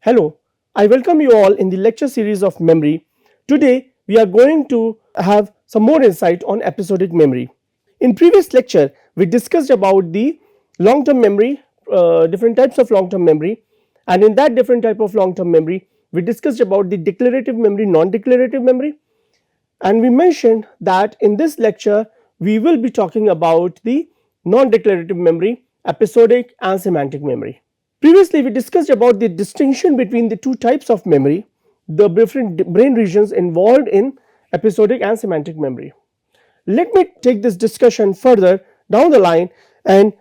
Hello, I welcome you all in the lecture series of memory. Today, we are going to have some more insight on episodic memory. In previous lecture, we discussed about the long-term memory, different types of long-term memory, and in that different type of long-term memory, we discussed about the declarative memory, non-declarative memory, and we mentioned that in this lecture, we will be talking about the non-declarative memory, episodic and semantic memory. Previously, we discussed about the distinction between the two types of memory, the different brain regions involved in episodic and semantic memory. Let me take this discussion further down the line and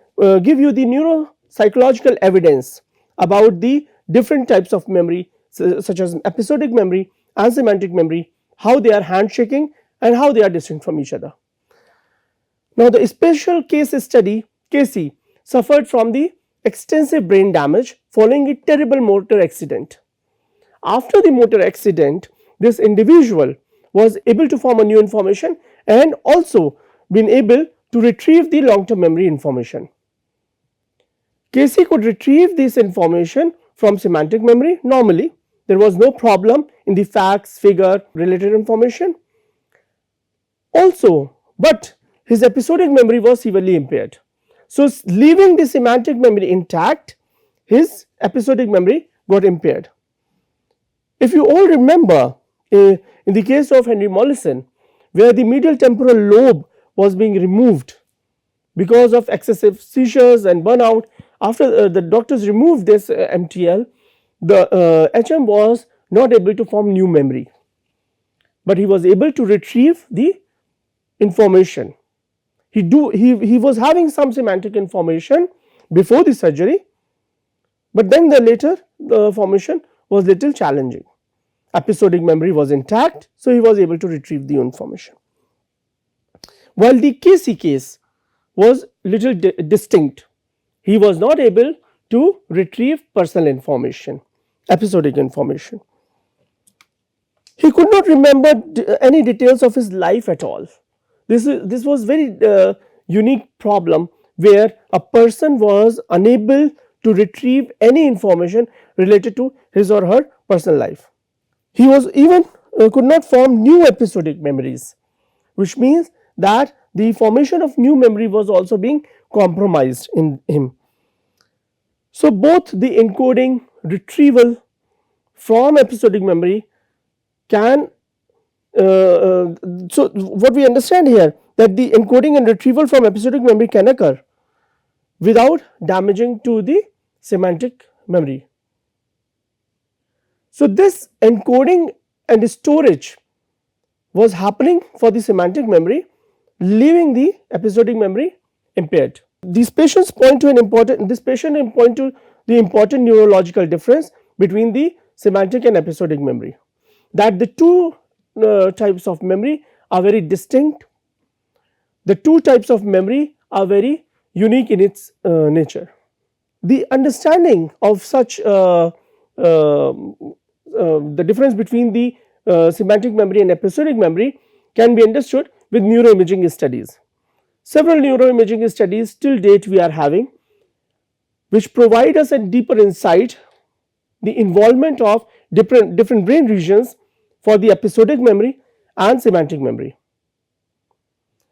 give you the neuropsychological evidence about the different types of memory, such as episodic memory and semantic memory, how they are handshaking and how they are distinct from each other. Now, the special case study, Casey, suffered from the extensive brain damage following a terrible motor accident. After the motor accident, this individual was able to form a new information and also been able to retrieve the long-term memory information. Casey could retrieve this information from semantic memory normally. There was no problem in the facts, figure, related information. Also, but his episodic memory was severely impaired. So, leaving the semantic memory intact, his episodic memory got impaired. If you all remember, in the case of Henry Mollison, where the medial temporal lobe was being removed because of excessive seizures and burnout, after the doctors removed this MTL, the HM was not able to form new memory, but he was able to retrieve the information. He was having some semantic information before the surgery, but then later the formation was little challenging. Episodic memory was intact, so he was able to retrieve the information. While the Casey case was little distinct, he was not able to retrieve personal information, episodic information. He could not remember any details of his life at all. This was very unique problem where a person was unable to retrieve any information related to his or her personal life. He was even could not form new episodic memories, which means that the formation of new memory was also being compromised in him. So, both the encoding, retrieval from episodic memory can so what we understand here, that the encoding and retrieval from episodic memory can occur without damaging to the semantic memory. So, this encoding and storage was happening for the semantic memory, leaving the episodic memory impaired. These patients point to the important neurological difference between the semantic and episodic memory, that the two types of memory are very distinct. The two types of memory are very unique in its nature. The understanding of such the difference between the semantic memory and episodic memory can be understood with neuroimaging studies. Several neuroimaging studies till date we are having, which provide us a deeper insight, the involvement of different brain regions for the episodic memory and semantic memory.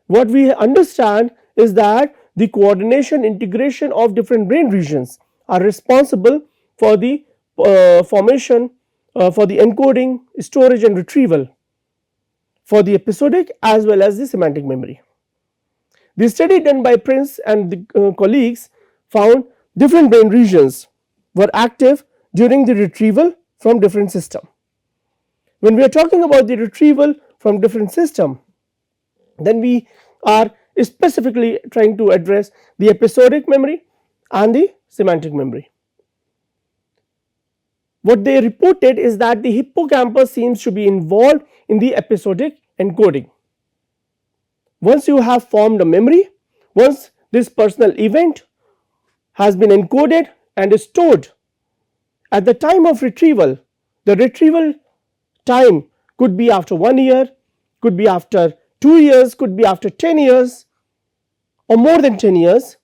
What we understand is that the coordination, integration of different brain regions are responsible for the formation, for the encoding, storage and retrieval for the episodic as well as the semantic memory. The study done by Prince and the colleagues found different brain regions were active during the retrieval from different system. When we are talking about the retrieval from different system, then we are specifically trying to address the episodic memory and the semantic memory. What they reported is that the hippocampus seems to be involved in the episodic encoding. Once you have formed a memory, once this personal event has been encoded and stored, at the time of retrieval, the retrieval time could be after 1 year, could be after 2 years, could be after 10 years or more than 10 years,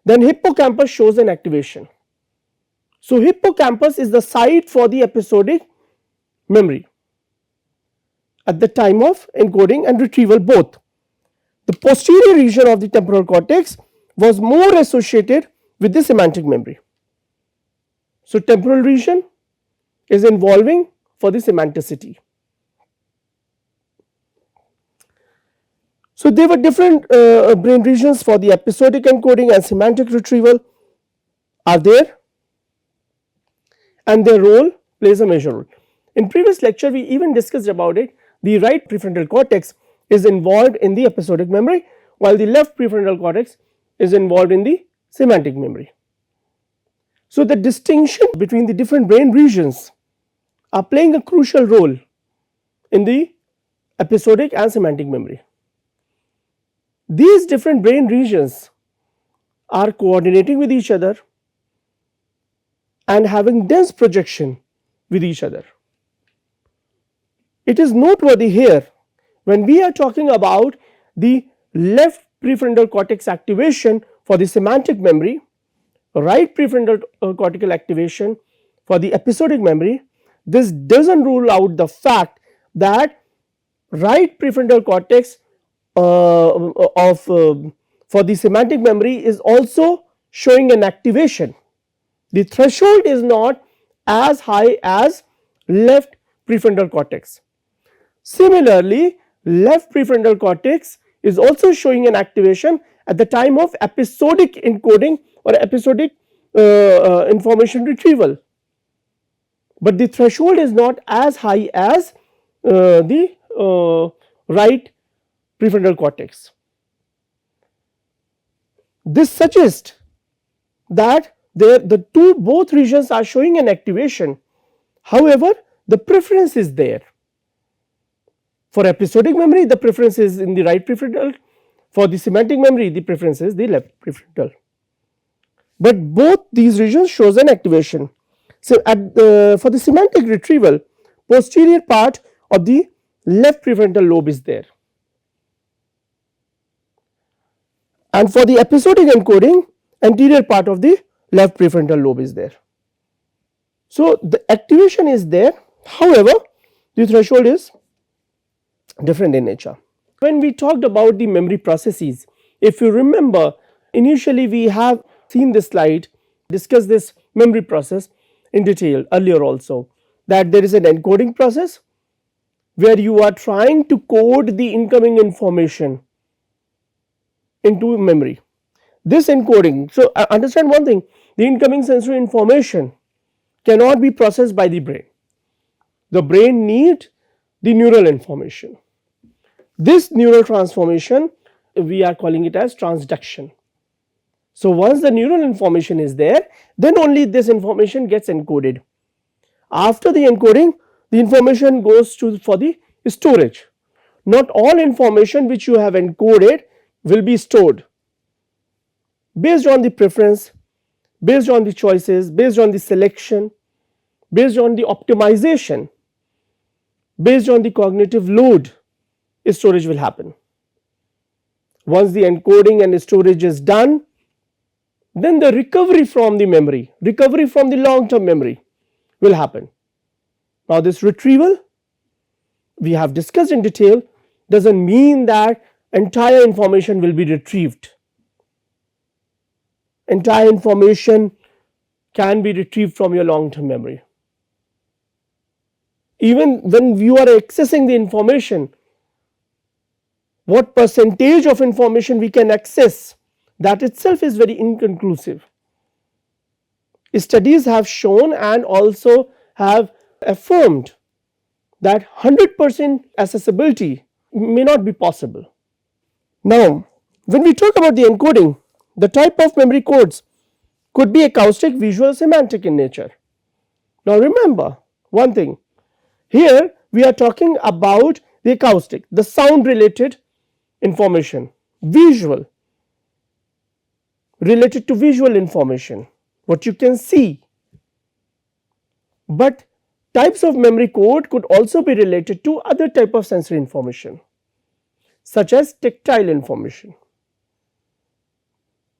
then hippocampus shows an activation. So, hippocampus is the site for the episodic memory at the time of encoding and retrieval both. The posterior region of the temporal cortex was more associated with the semantic memory. So, temporal region is involving for the semanticity. So, there were different brain regions for the episodic encoding and semantic retrieval are there, and their role plays a major role. In previous lecture we even discussed about it. The right prefrontal cortex is involved in the episodic memory, while the left prefrontal cortex is involved in the semantic memory. So, the distinction between the different brain regions are playing a crucial role in the episodic and semantic memory. These different brain regions are coordinating with each other and having dense projection with each other. It is noteworthy here when we are talking about the left prefrontal cortex activation for the semantic memory, right prefrontal cortical activation for the episodic memory. This does not rule out the fact that right prefrontal cortex for the semantic memory is also showing an activation. The threshold is not as high as left prefrontal cortex. Similarly, left prefrontal cortex is also showing an activation at the time of episodic encoding or episodic information retrieval, but the threshold is not as high as the right prefrontal cortex. This suggests that both regions are showing an activation. However, the preference is there. For episodic memory, the preference is in the right prefrontal. For the semantic memory, the preference is the left prefrontal. But both these regions shows an activation. So, for the semantic retrieval, posterior part of the left prefrontal lobe is there, and for the episodic encoding, anterior part of the left prefrontal lobe is there. So, the activation is there, however, the threshold is different in nature. When we talked about the memory processes, if you remember, initially we have seen this slide, discussed this memory process in detail earlier also, that there is an encoding process where you are trying to code the incoming information into memory. This encoding, so understand one thing, the incoming sensory information cannot be processed by the brain. The brain needs the neural information. This neural transformation we are calling it as transduction. So, once the neural information is there, then only this information gets encoded. After the encoding, the information goes for the storage. Not all information which you have encoded will be stored. Based on the preference, based on the choices, based on the selection, based on the optimization, based on the cognitive load, storage will happen. Once the encoding and storage is done, then the recovery from the memory, recovery from the long term memory will happen. Now, this retrieval we have discussed in detail does not mean that entire information will be retrieved. Entire information can be retrieved from your long term memory. Even when you are accessing the information, what percentage of information we can access, that itself is very inconclusive. Studies have shown and also have affirmed that 100% accessibility may not be possible. Now, when we talk about the encoding, the type of memory codes could be acoustic, visual, semantic in nature. Now, remember one thing, here we are talking about the acoustic, the sound related information, visual, related to visual information, what you can see. But types of memory code could also be related to other type of sensory information, such as tactile information,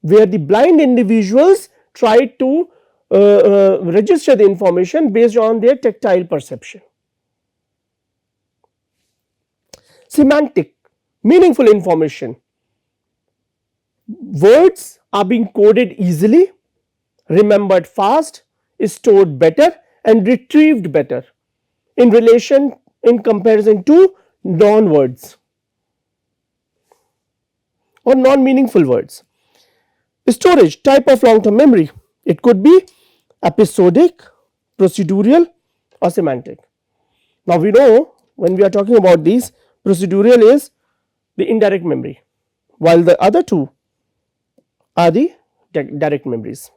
where the blind individuals try to register the information based on their tactile perception. Semantic, meaningful information. Words are being coded easily, remembered fast, stored better and retrieved better in comparison to non-words or non-meaningful words. Storage, type of long-term memory. It could be episodic, procedural or semantic. Now we know when we are talking about these, procedural is the indirect memory, while the other two are the direct memories.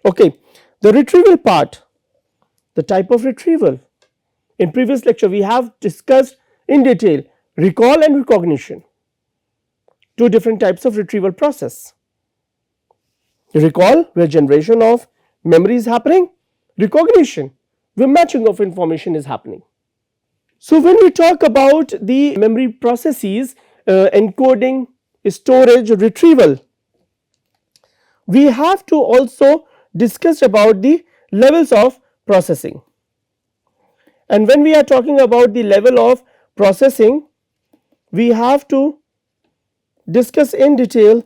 Okay, the retrieval part, the type of retrieval. In previous lecture we have discussed in detail recall and recognition, two different types of retrieval process. Recall, where generation of memory is happening, recognition, where matching of information is happening. So when we talk about the memory processes, encoding, storage, retrieval, we have to also discuss about the levels of processing. And when we are talking about the level of processing, we have to discuss in detail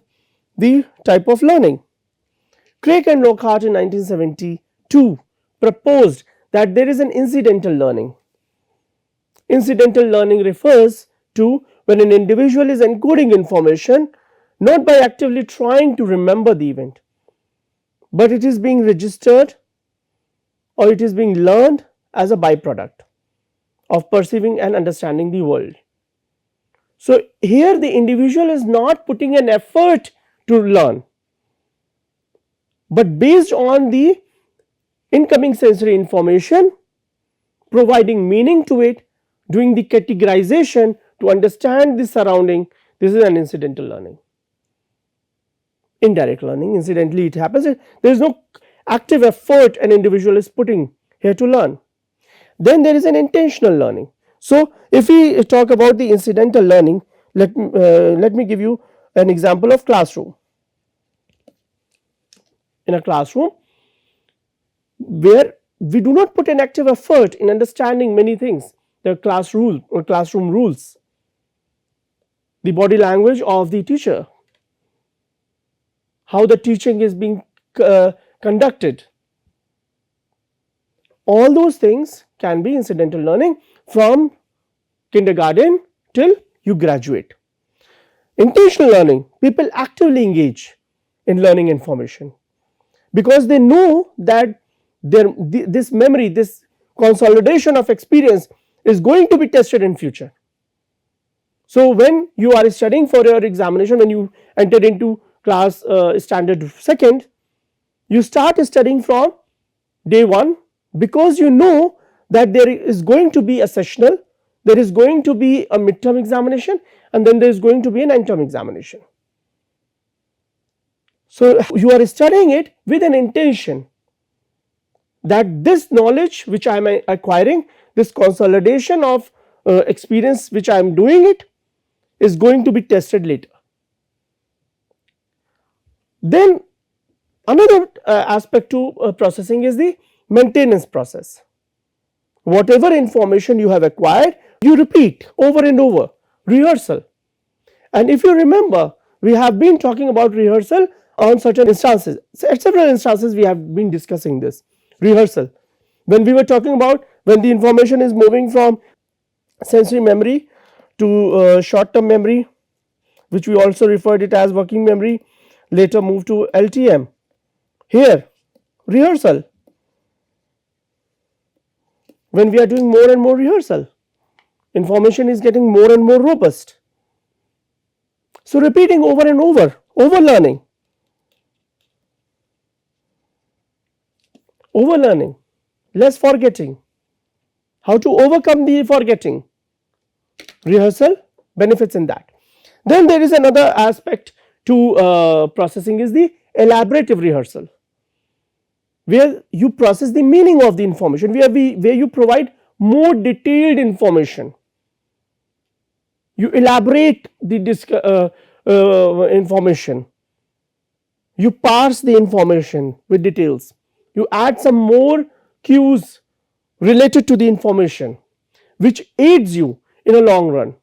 the type of learning. Craig and Lockhart in 1972 proposed that there is an incidental learning. Incidental learning refers to when an individual is encoding information not by actively trying to remember the event, but it is being registered or it is being learned as a byproduct of perceiving and understanding the world. So here the individual is not putting an effort to learn, but based on the incoming sensory information, providing meaning to it, doing the categorization to understand the surrounding, this is an incidental learning. Indirect learning, incidentally it happens, there is no active effort an individual is putting here to learn. Then there is an intentional learning. So if we talk about the incidental learning, let me give you an example of classroom. In a classroom where we do not put an active effort in understanding many things, the class rule or classroom rules, the body language of the teacher, how the teaching is being conducted, all those things can be incidental learning from kindergarten till you graduate. Intentional learning, people actively engage in learning information because they know that this memory, this consolidation of experience is going to be tested in future. So when you are studying for your examination, when you enter into class standard second, you start studying from day one because you know that there is going to be a sessional, there is going to be a midterm examination and then there is going to be an end term examination. So you are studying it with an intention that this knowledge which I am acquiring, this consolidation of experience which I am doing it is going to be tested later. Then another aspect to processing is the maintenance process. Whatever information you have acquired, you repeat over and over, rehearsal. And if you remember, we have been talking about rehearsal on certain instances. At several instances we have been discussing this rehearsal. When we were talking about when the information is moving from sensory memory to short term memory, which we also referred it as working memory, later moved to LTM. Here rehearsal, when we are doing more and more rehearsal, information is getting more and more robust. So repeating over and over learning, less forgetting, how to overcome the forgetting, rehearsal, benefits in that. Then there is another aspect to processing is the elaborative rehearsal, where you process the meaning of the information, where you provide more detailed information, you elaborate the information, you parse the information with details, You add some more cues related to the information which aids you in a long run.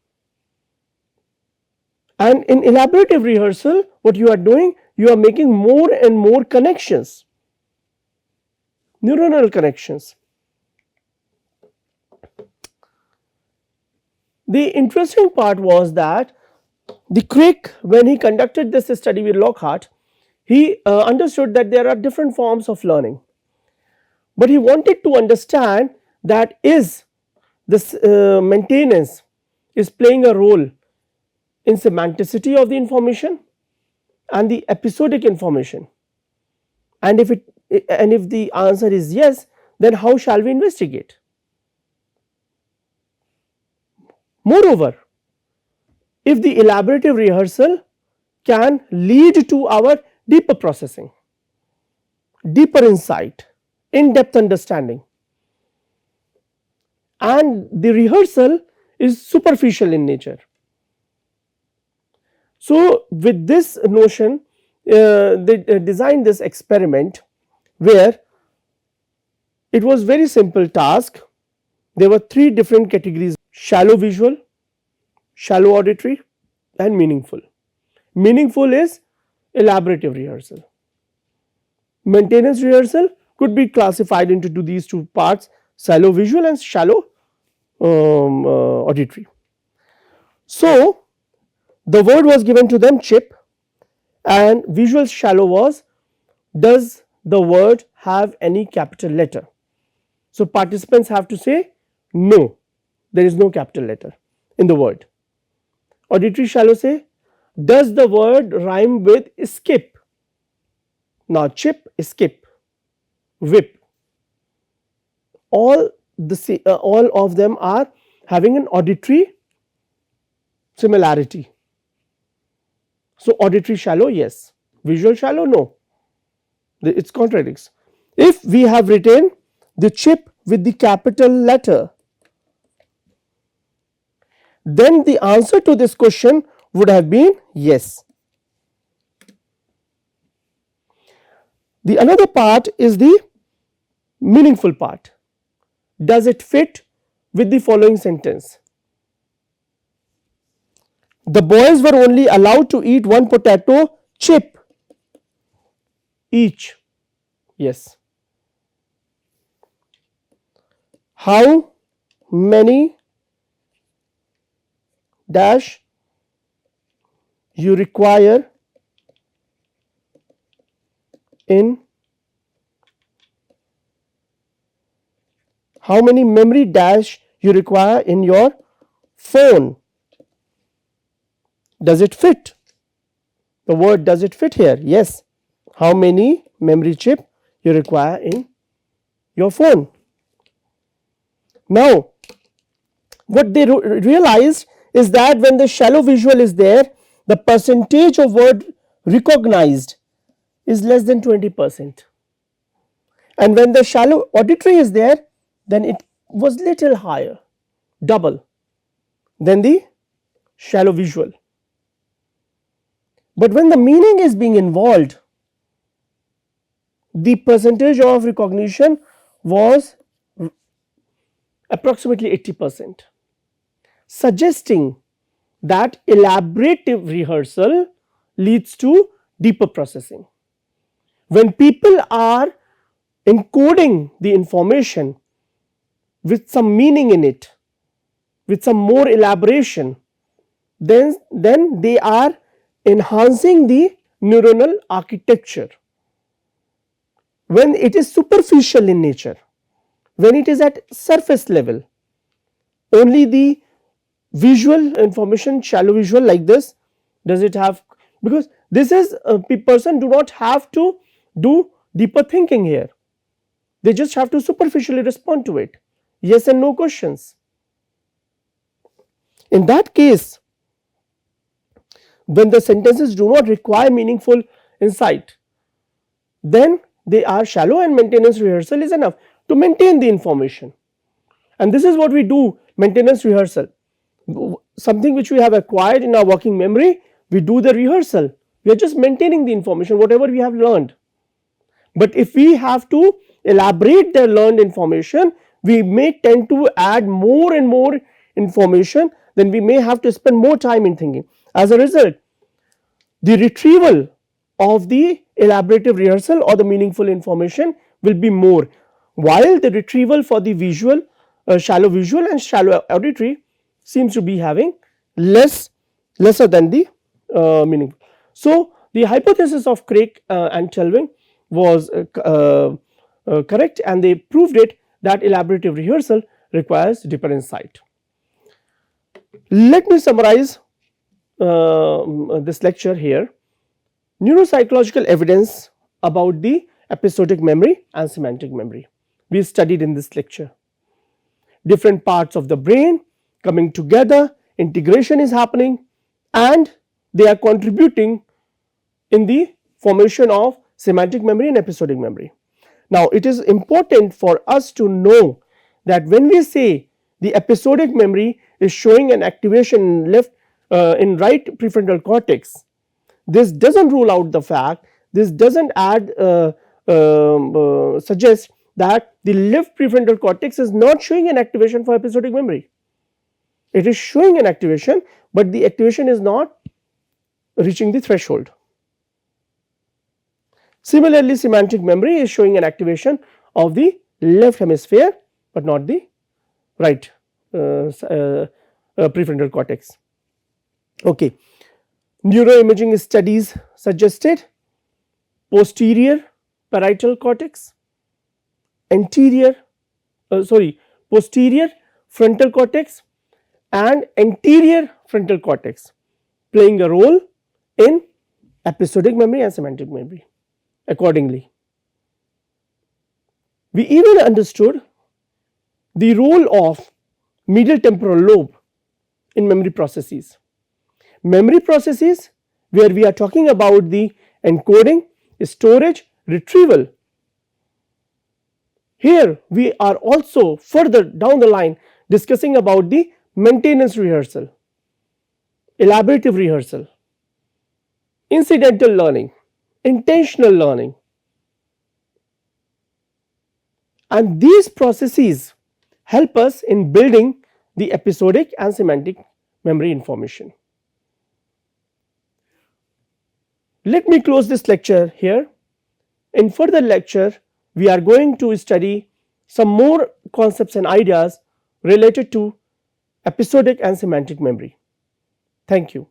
And in elaborative rehearsal, what you are doing, you are making more and more connections, neuronal connections. The interesting part was that the Crick, when he conducted this study with Lockhart, he understood that there are different forms of learning, but he wanted to understand that is this maintenance is playing a role in semanticity of the information and the episodic information, and if the answer is yes, then how shall we investigate? Moreover, if the elaborative rehearsal can lead to our deeper processing, deeper insight, in-depth understanding, and the rehearsal is superficial in nature. So, with this notion, they designed this experiment where it was very simple task. There were 3 different categories: shallow visual, shallow auditory, and meaningful. Meaningful is elaborative rehearsal. Maintenance rehearsal could be classified into these 2 parts: shallow visual and shallow auditory. So, the word was given to them, chip, and visual shallow was, does the word have any capital letter? So, participants have to say no, there is no capital letter in the word. Auditory shallow say, does the word rhyme with skip? Now, chip, skip, whip, all of them are having an auditory similarity. So, auditory shallow yes, visual shallow no, it contradicts. If we have written the chip with the capital letter, then the answer to this question would have been yes. The another part is the meaningful part. Does it fit with the following sentence? The boys were only allowed to eat 1 potato chip each. Yes. How many dash you require in, how many memory dash you require in your phone? Does it fit? The word does it fit here? Yes. How many memory chip you require in your phone? Now, what they realized is that when the shallow visual is there, the percentage of word recognized is less than 20%, and when the shallow auditory is there, then it was little higher, double than the shallow visual. But when the meaning is being involved, the percentage of recognition was approximately 80%, suggesting that elaborative rehearsal leads to deeper processing. When people are encoding the information with some meaning in it, with some more elaboration, then they are enhancing the neuronal architecture. When it is superficial in nature, when it is at surface level, only the visual information, shallow visual like this, does it have, because this is a person do not have to do deeper thinking here, they just have to superficially respond to it, yes and no questions. In that case, when the sentences do not require meaningful insight, then they are shallow, and maintenance rehearsal is enough to maintain the information. And this is what we do, maintenance rehearsal, something which we have acquired in our working memory, we do the rehearsal, we are just maintaining the information whatever we have learned. But if we have to elaborate the learned information, we may tend to add more and more information, then we may have to spend more time in thinking. As a result, the retrieval of the elaborative rehearsal or the meaningful information will be more, while the retrieval for the visual, shallow visual and shallow auditory seems to be having lesser than the meaningful. So, the hypothesis of Craik and Chelving was correct, and they proved it that elaborative rehearsal requires deeper insight. Let me summarize this lecture here. Neuropsychological evidence about the episodic memory and semantic memory we studied in this lecture. Different parts of the brain coming together, integration is happening, and they are contributing in the formation of semantic memory and episodic memory. Now, it is important for us to know that when we say the episodic memory is showing an activation in right prefrontal cortex, this does not rule out the fact, this does not suggest that the left prefrontal cortex is not showing an activation for episodic memory. It is showing an activation, but the activation is not reaching the threshold. Similarly, semantic memory is showing an activation of the left hemisphere, but not the right prefrontal cortex. Okay. Neuroimaging studies suggested posterior parietal cortex, posterior frontal cortex and anterior frontal cortex playing a role in episodic memory and semantic memory accordingly. We even understood the role of medial temporal lobe in memory processes. Memory processes where we are talking about the encoding, storage, retrieval. Here we are also further down the line discussing about the maintenance rehearsal, elaborative rehearsal, incidental learning, intentional learning, and these processes help us in building the episodic and semantic memory information. Let me close this lecture here. In further lecture, we are going to study some more concepts and ideas related to episodic and semantic memory. Thank you.